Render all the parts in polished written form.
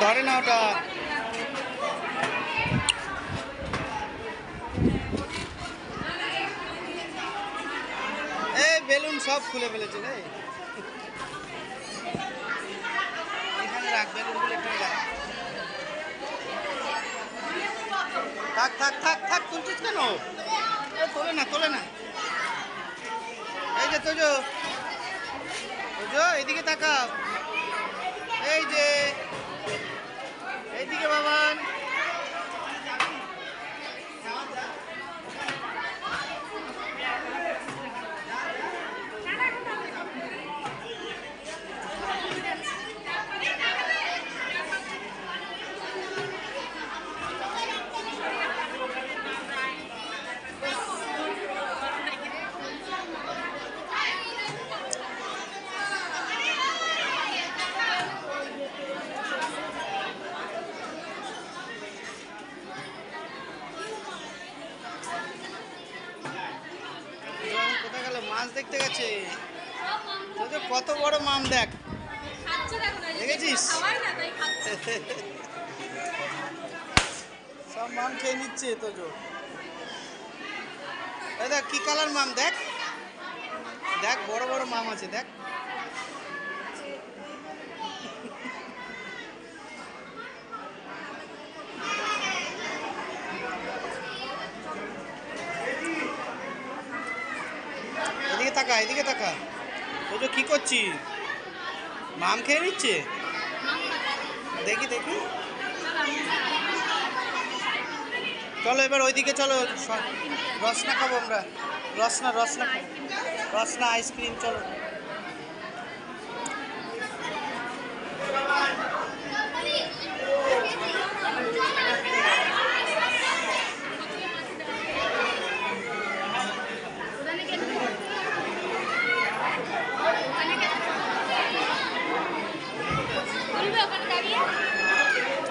ধরে না ওটা। এই বেলুন সব খুলে ফেলেছে রে। এখানে রাখ বেলুনগুলো, একটু রাখ। থাক থাক থাক থাক, তুলছিস কেন? তোলে না তোলে না। এই যে তোজো, তোজো এইদিকে তাকাও। এই যে এইদিকে বাবান। কোথায় গেল? মাছ দেখতে গেছে। কত বড় মাম দেখ, দেখেছিস? সব মাম খেয়ে নিচ্ছে তোজো। এই দেখ কি কালার মাম, দেখ দেখ, বড় বড় মাম আছে দেখ। এদিকে তাকা, এদিকে তাকা। তোজো কি করছি? মাম খেয়ে নিচ্ছে। দেখি দেখি, চলো এবার ওইদিকে চলো, রসনা খাবো আমরা। রসনা রসনা খাবো, রসনা আইসক্রিম। চলো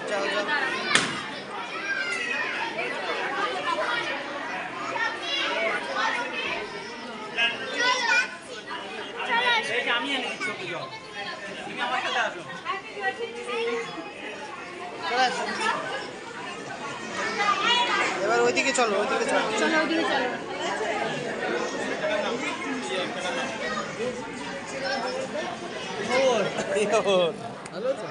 যাও যাও। এবার ওইদিকে চলো, ওইদিকে চলো, চলো ওইদিকে চলো। ভালো আছে।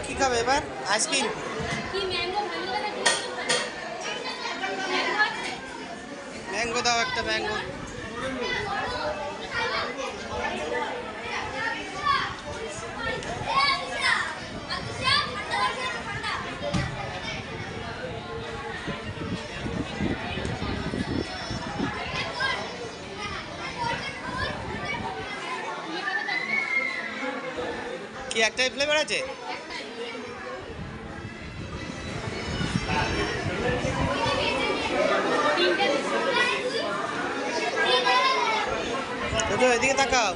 কি খাবে এবার? আইসক্রিম? ম্যাঙ্গো দাও একটা, ম্যাঙ্গো। কি একটাই ফ্লেভার আছে? এদিকে তাকাও।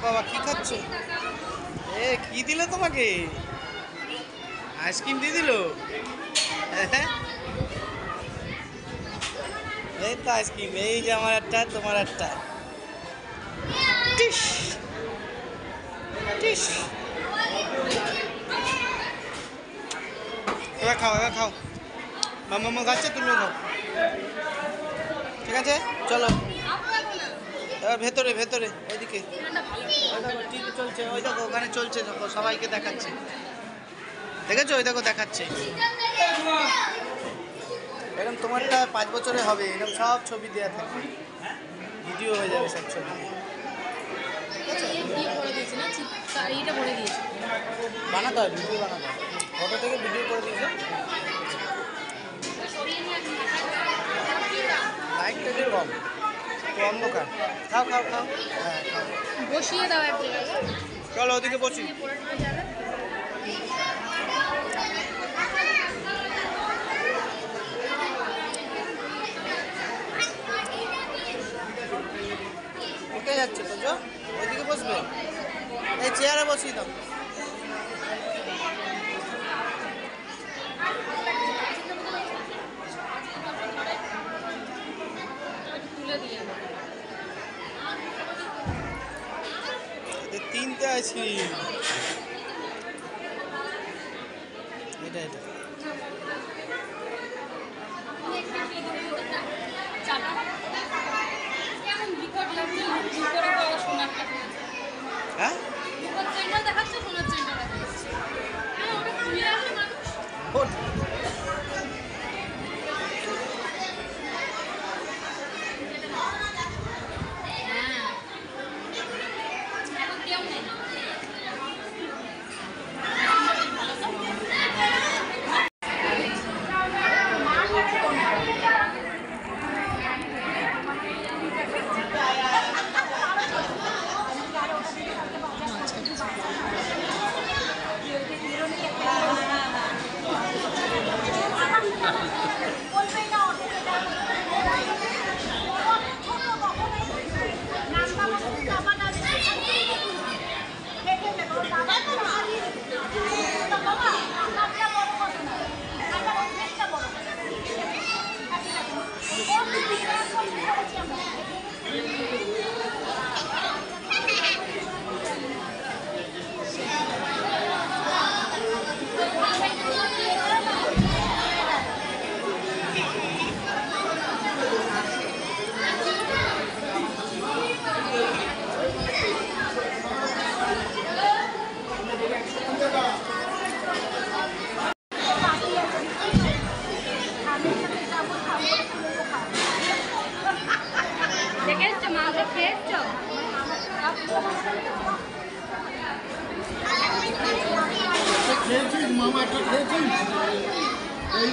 বাবা কি খাচ্ছ? এ কি দিল তোমাকে? আইসক্রিম দিয়ে দিল? এই তো আইসক্রিম, এই যে আমার একটা, তোমার একটা। টিস টিস। এবার খাও, এবার খাও। মামা খাচ্ছে, তুমিও খাও। ঠিক আছে চলো এবার ভেতরে, ভেতরে ওইদিকে। ওই দেখো টিভি চলছে, ওই দেখো ওখানে চলছে, দেখো সবাইকে দেখাচ্ছে। দেখেছো? ওই দেখো দেখাচ্ছে। এরকম তোমারটা 5 বছরে হবে, এরকম সব ছবি দেওয়া থাকবে, ভিডিও হয়ে যাবে সব ছবি। বানাতে হয়, ভিডিও বানাতে হয়, ফটো থেকে ভিডিও করে দিয়েছে। লাইটটা একটু কম, একটু অন্ধকার। খাও খাও খাও, হ্যাঁ খাও। বসিয়ে দাও এক জায়গায়। চলো ওদিকে বসি। উঠে যাচ্ছে তো, ওইদিকে বসবে, এই চেয়ারে বসিয়ে দাও। তুলে দিয়ে তিনটে আইসক্রিম, এটা এটা কেমন বিকট লাগছে ভিতরে বড় সোনারটা হ্যাঁ বিকট চেনটা দেখাচ্ছে সোনার চেনটা দেখাচ্ছে হ্যাঁ ওটা খুলে আসে মানুষ ওঠ। হ্যাঁ এখন কেউ নেই দেখে এসছো মাকে খেয়ে এসছো খেয়েছিস মামা, একটা খেয়েছিস? এই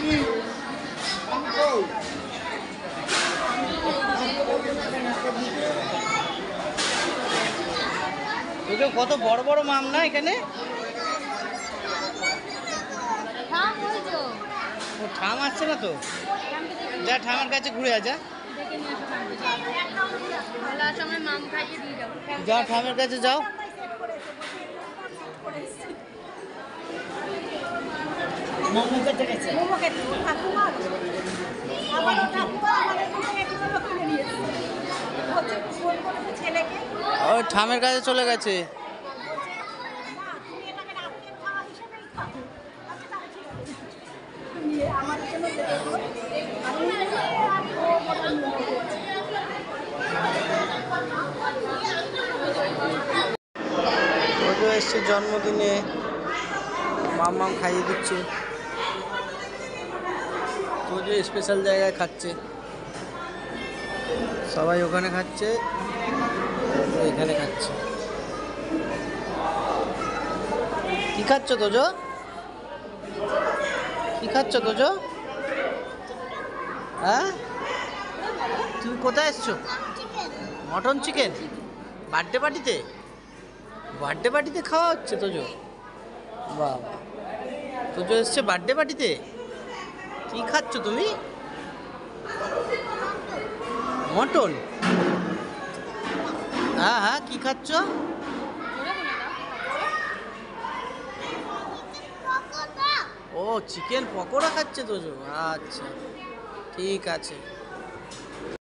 তোকে কত বড় বড় মাম না এখানে, হ্যাঁ বলছো ও ঠাম আসছে না তো, যা ঠামের কাছে ঘুরে যা, দেখে নিয়ে আসো ভালো আসো আমার মাম খাইয়ে দিয়ে যাবো যা ঠামের কাছে যাও। ওই ঠামের কাছে চলে গেছে। ওদের এসছে জন্মদিনে, মাম খাইয়ে দিচ্ছে, তোদের স্পেশাল জায়গায় খাচ্ছে, সবাই ওখানে খাচ্ছে, ও এখানে খাচ্ছে। কি খাচ্ছ তোজো, কি খাচ্ছ তোজো? হ্যাঁ তুমি কোথায় এসছো? মটন চিকেন বার্থডে পার্টিতে, বার্থডে পার্টিতে খাওয়া হচ্ছে তোজো? বাবা, তোজো এসছে বার্থডে পার্টিতে, কি খাচ্ছ তুমি? মটন? হ্যাঁ হ্যাঁ কি খাচ্ছ? ও চিকেন পকোড়া খাচ্ছে তোজো, আচ্ছা ঠিক আছে।